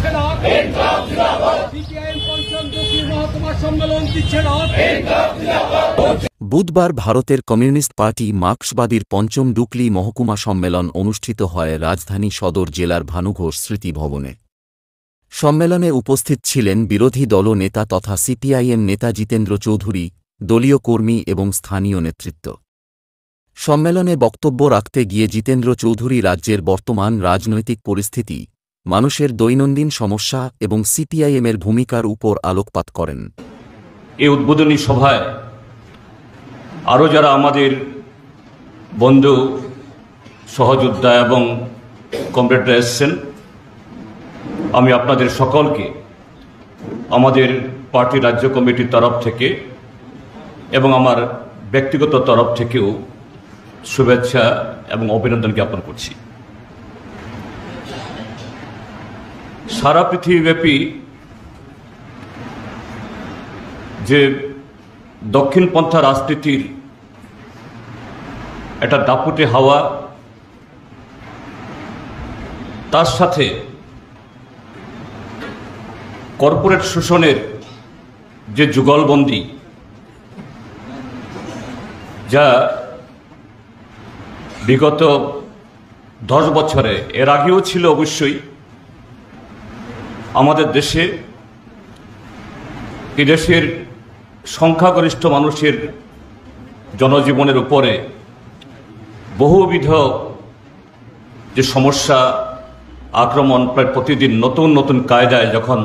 দিচ্ছে না, সিপিআইএম পঞ্চম দক্ষিণ মহকুমা সম্মেলন দিচ্ছে না। বুধবার ভারতের কমিউনিস্ট পার্টি মার্ক্সবাদীর পঞ্চম ডুকলি মহকুমা সম্মেলন অনুষ্ঠিত হয় রাজধানী সদর জেলার ভানুঘোষ স্মৃতি ভবনে। সম্মেলনে উপস্থিত ছিলেন বিরোধী দল নেতা তথা সিপিআইএম নেতা জিতেন্দ্র চৌধুরী, দলীয় কর্মী এবং স্থানীয় নেতৃত্ব। সম্মেলনে বক্তব্য রাখতে গিয়ে জিতেন্দ্র চৌধুরী রাজ্যের বর্তমান রাজনৈতিক পরিস্থিতি, মানুষের দৈনন্দিন সমস্যা এবং সিপিআইএমের ভূমিকার উপর আলোকপাত করেন। এই উদ্বোধনী সভায় আরও যারা আমাদের বন্ধু সহযোদ্ধা এবং কমরেডরা এসেছেন, আমি আপনাদের সকলকে আমাদের পার্টি রাজ্য কমিটির তরফ থেকে এবং আমার ব্যক্তিগত তরফ থেকেও শুভেচ্ছা এবং অভিনন্দন জ্ঞাপন করছি। সারা পৃথিবীব্যাপী যে দক্ষিণপন্থা রাজনীতির একটা দাপুটে হাওয়া, তার সাথে কর্পোরেট শোষণের যে যুগলবন্দি, যা বিগত 10 বছরে, এর আগেও ছিল অবশ্যই, আমাদের দেশে, এই দেশের সংখ্যাগরিষ্ঠ মানুষের জনজীবনের উপরে বহুবিধ যে সমস্যা, আক্রমণ প্রায় প্রতিদিন নতুন নতুন কায়দায় যখন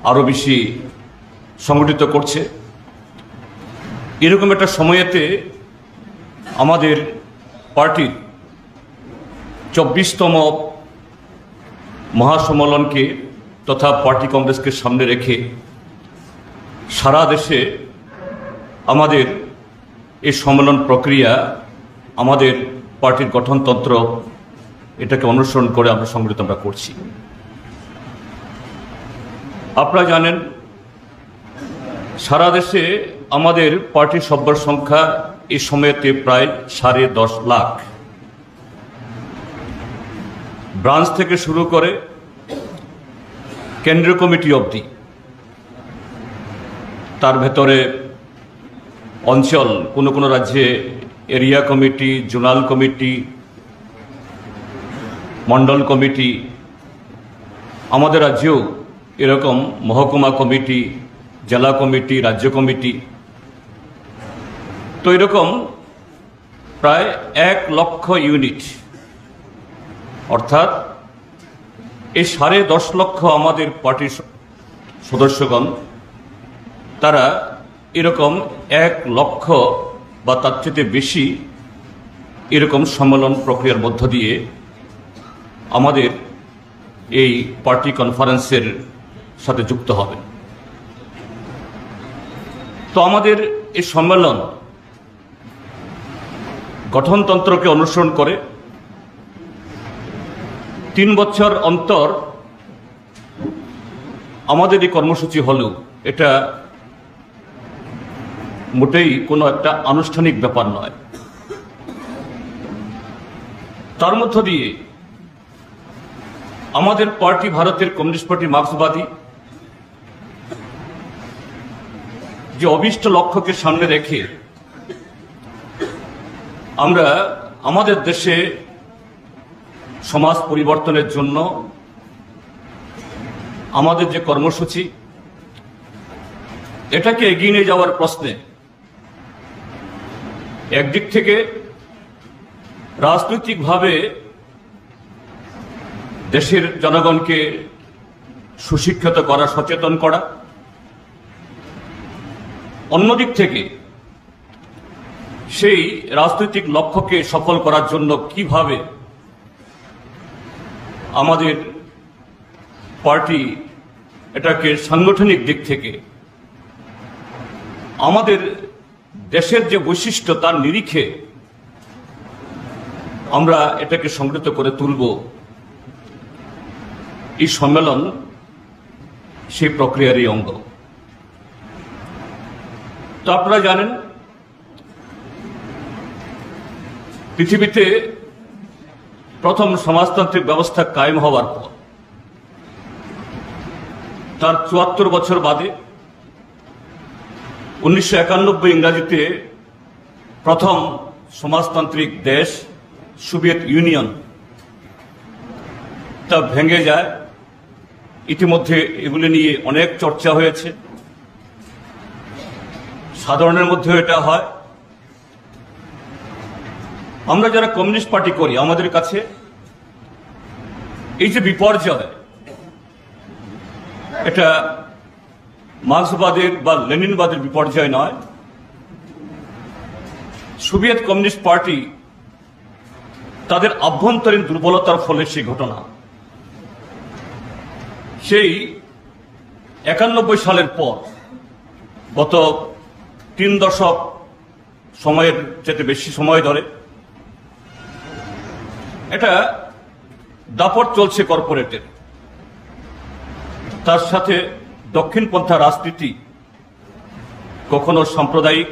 আরও বেশি সংগঠিত করছে, এরকম একটা সময়েতে আমাদের পার্টির 24তম মহাসম্মেলনকে তথা পার্টি কংগ্রেসকে সামনে রেখে সারা দেশে আমাদের এই সম্মেলন প্রক্রিয়া, আমাদের পার্টির গঠনতন্ত্র, এটাকে অনুসরণ করে আমরা করছি। আপনারা জানেন, সারা দেশে আমাদের পার্টির সভ্যের সংখ্যা এই সময়েতে প্রায় 10.5 লাখ। ব্রাঞ্চ থেকে শুরু করে কেন্দ্রীয় কমিটি অবধি, তার ভেতরে অঞ্চল, কোনো কোনো রাজ্যে এরিয়া কমিটি, জোনাল কমিটি, মণ্ডল কমিটি, আমাদের রাজ্যেও এরকম মহকুমা কমিটি, জেলা কমিটি, রাজ্য কমিটি। তো এরকম প্রায় 1 লক্ষ ইউনিট, অর্থাৎ এই 10.5 লক্ষ আমাদের পার্টির সদস্যগণ, তারা এরকম 1 লক্ষ বা তার চেয়ে বেশি এরকম সম্মেলন প্রক্রিয়ার মধ্য দিয়ে আমাদের এই পার্টি কনফারেন্সের সাথে যুক্ত হবে। তো আমাদের এই সম্মেলন গঠনতন্ত্রকে অনুসরণ করে 3 বছর অন্তর আমাদের এই কর্মসূচি হলেও এটা মোটেই কোনো একটা আনুষ্ঠানিক ব্যাপার নয়। তার মধ্য দিয়ে আমাদের পার্টি, ভারতের কমিউনিস্ট পার্টি মার্ক্সবাদী, যে অভীষ্ট লক্ষ্যকে সামনে রেখে আমরা আমাদের দেশে সমাজ পরিবর্তনের জন্য আমাদের যে কর্মসূচি, এটাকে এগিয়ে নিয়ে যাওয়ার প্রশ্নে একদিক থেকে রাজনৈতিকভাবে দেশের জনগণকে সুশিক্ষিত করা, সচেতন করা, অন্যদিক থেকে সেই রাজনৈতিক লক্ষ্যকে সফল করার জন্য কিভাবে আমাদের পার্টি এটাকে সাংগঠনিক দিক থেকে আমাদের দেশের যে বৈশিষ্ট্য, তার নিরিখে আমরা এটাকে সংগঠিত করে তুলব, এই সম্মেলন সেই প্রক্রিয়ারই অঙ্গ। তো আপনারা জানেন, পৃথিবীতে প্রথম সমাজতান্ত্রিক ব্যবস্থা কায়েম হওয়ার পর তার ৭৪ বছর বাদে ১৯৯১ ইংরাজিতে প্রথম সমাজতান্ত্রিক দেশ সোভিয়েত ইউনিয়ন তা ভেঙে যায়। ইতিমধ্যে এগুলি নিয়ে অনেক চর্চা হয়েছে, সাধারণের মধ্যেও এটা হয়। আমরা যারা কমিউনিস্ট পার্টি করি, আমাদের কাছে এই যে বিপর্যয়, এটা মার্ক্সবাদের বা লেনিনবাদের বিপর্যয় নয়, সোভিয়েত কমিউনিস্ট পার্টি তাদের আভ্যন্তরীণ দুর্বলতার ফলে সেই ঘটনা। সেই ৯১ সালের পর গত ৩ দশক সময়ের চেয়ে বেশি সময় ধরে এটা দাপট চলছে কর্পোরেটের। তার সাথে দক্ষিণপন্থা রাজনীতি, কখনো সাম্প্রদায়িক,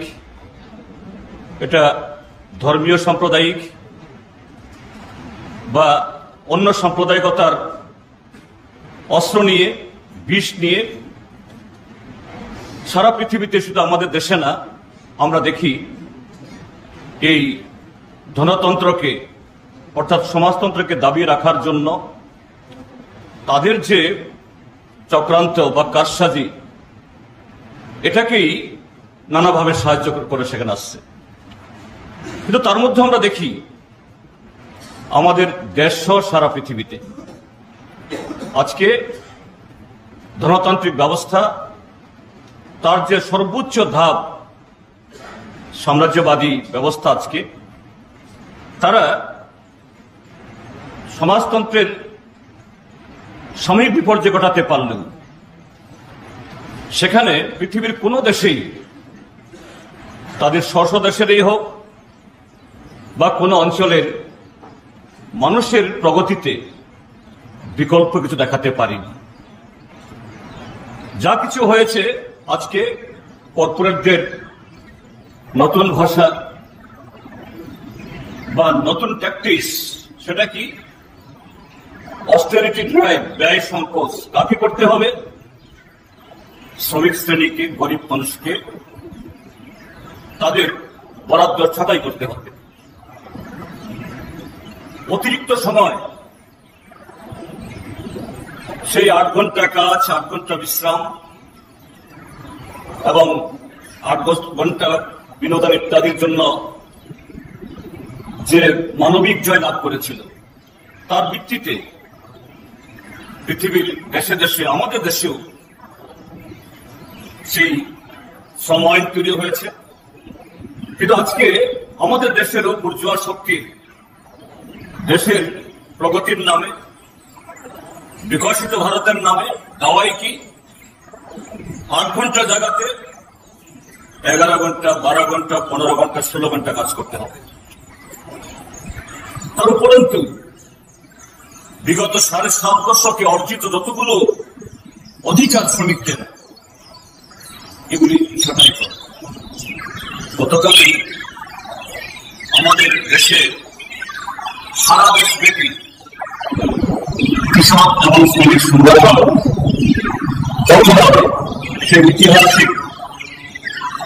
এটা ধর্মীয় সাম্প্রদায়িক বা অন্য সাম্প্রদায়িকতার অস্ত্র নিয়ে, বিষ নিয়ে সারা পৃথিবীতে, শুধু আমাদের দেশে না, আমরা দেখি এই ধনতন্ত্রকে অর্থাৎ সমাজতন্ত্রকে দাবিয়ে রাখার জন্য তাদের যে চক্রান্ত বা কারসাজি, এটাকেই নানাভাবে সাহায্য করে সেখানে আসছে। কিন্তু তার মধ্যে আমরা দেখি আমাদের দেশ সহ সারা পৃথিবীতে আজকে ধনতান্ত্রিক ব্যবস্থা তার যে সর্বোচ্চ ধাপ, সাম্রাজ্যবাদী ব্যবস্থা, আজকে তারা সমাজতন্ত্রের সাময়িক বিপর্যয় ঘটাতে পারলেও সেখানে পৃথিবীর কোনো দেশেই তাদের স্ব দেশেরই হোক বা কোনো অঞ্চলের মানুষের প্রগতিতে বিকল্প কিছু দেখাতে পারিনি। যা কিছু হয়েছে আজকে কর্পোরেটদের নতুন ভাষা বা নতুন ট্যাকটিক্স, সেটা কি? অস্টেরিটি ড্রাইভ, ব্যয় সংকোচ। কাকে করতে হবে? শ্রমিক শ্রেণীকে, গরিব মানুষকে তাদের বরাদ্দ ছাঁটাই করতে হবে। অতিরিক্ত সময়, সেই ৮ ঘন্টা কাজ, ৮ ঘন্টা বিশ্রাম এবং ৮ ঘন্টা বিনোদন ইত্যাদির জন্য যে মানবিক জয় লাভ করেছিল, তার ভিত্তিতে পৃথিবীর দেশে দেশে, আমাদের দেশেও সেই শ্রম আইন তৈরি হয়েছে। কিন্তু আজকে আমাদের দেশেরও বুর্জোয়া শক্তি দেশের প্রগতির নামে, বিকশিত ভারতের নামে দাওয়াই কি ৮ ঘন্টা জায়গাতে ১১ ঘন্টা, ১২ ঘন্টা, ১৫ ঘন্টা, ১৬ ঘন্টা কাজ করতে হবে। তার উপরন্তু বিগত ৭.৫ দশকে অর্জিত যতগুলো অধিকার শ্রমিকদের, এগুলি ছাঁটাই করে। গতকালই আমাদের দেশে সারা দেশব্যাপী কৃষক এবং শ্রমিক সংগঠন যৌথভাবে সে ঐতিহাসিক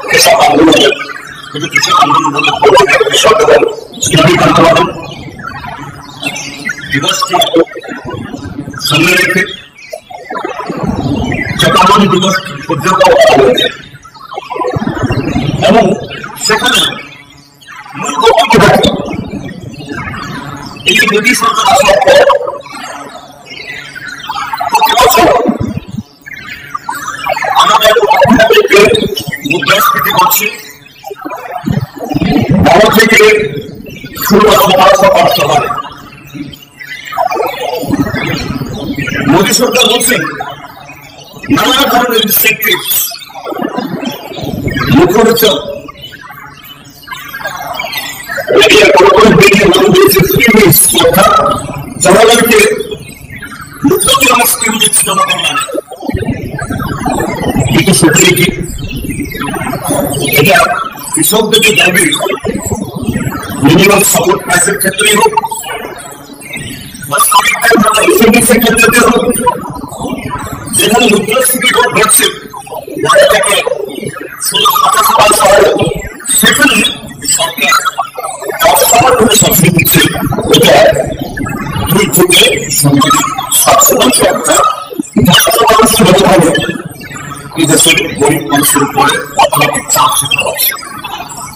কৃষক আন্দোলনের, কৃষক আন্দোলন, কৃষক এবং শ্রমিক আন্দোলন দিবসকে সামনে রেখে চেতাবনী দিবস উদযাপন করা হয়েছে এবং সেখানে মূল বক্তব্য রাখে এই মোদী সরকার আসার পর প্রতি বছর আমাদের অর্থনীতিকে মুদ্রাস্ফীতি করছে ১২ থেকে ১৬% হারে। মোদী সরকার বলছেন নানা ধরনের ইনসেন্টিভস, মুখরোচক জনগণকে মুক্তবিরাম স্কিম দিচ্ছে জনগণ মানে। কিন্তু সত্যি কি এটা কৃষকদের যে দাবি মিনিমাম সাপোর্ট প্রাইসের ক্ষেত্রেই হোক বা শ্রমিকদের ক্ষেত্রে হোক, যেখানে মুদ্রাস্ফীতি থেকে 16-27 শহরে, সেখানে সরকার জনসভার করে শাসন দিচ্ছে। এটা 2 থেকে 7% একটা জনসভার ব্যবধানে এই দেশের গরিব মানুষের উপরে অর্থনৈতিক চাপ সৃষ্টি হচ্ছে।